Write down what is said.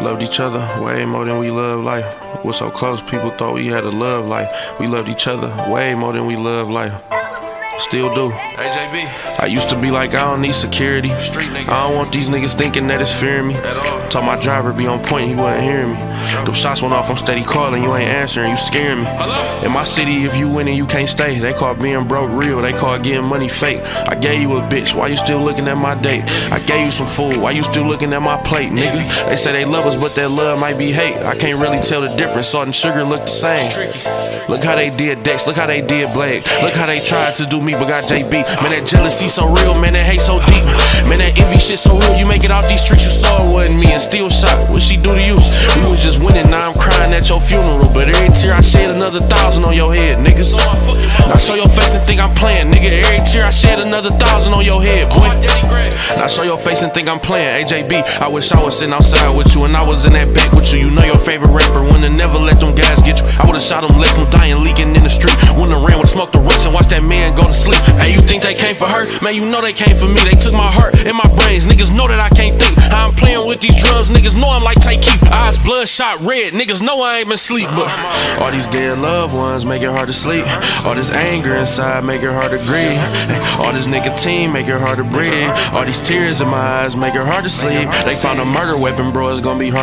Loved each other way more than we love life. We're so close, people thought we had a love life. We loved each other way more than we love life. Still do. AJB. I used to be like, I don't need security. I don't want these niggas thinking that it's fearing me. Told my driver be on point, he wasn't hearing me. Them shots went off, I'm steady calling, you ain't answering, you scaring me. In my city, if you winning, you can't stay. They call being broke real, they call getting money fake. I gave you a bitch, why you still looking at my date? I gave you some food, why you still looking at my plate, nigga? They say they love us, but that love might be hate. I can't really tell the difference, salt and sugar look the same. Look how they did Dex, look how they did Blake. Look how they tried to do me, but got JB. Man, that jealousy so real, man, that hate so deep. Man, that envy shit so real, you make it out these streets, you saw it wasn't me. And still shot, what she do to you? We was just winning, now I'm crying at your funeral. But every tear I shed, another 1,000 on your head, niggas. Now show your face and think I'm playing, nigga. Every tear I shed, another 1,000 on your head, boy. Now show your face and think I'm playing, AJB. I wish I was sitting outside with you and I was in that back with you. You know your favorite rapper, wouldn't never let them guys get you. I would've shot him, left him dying, leaking in the street. Wouldn't have ran, would've smoked the roots and watched that man go to sleep. Hey, you think they came for her? Man, you know they came for me. They took my heart and my brains. Niggas know that I can't think. How I'm playing with these drugs, niggas know I'm like take keep. Eyes bloodshot red, niggas know I ain't been sleep. But all these dead loved ones make it hard to sleep. All this anger inside make it hard to breathe. All this nicotine make it hard to breathe. All these tears in my eyes make it hard to sleep. They found a murder weapon, bro, it's gonna be hard.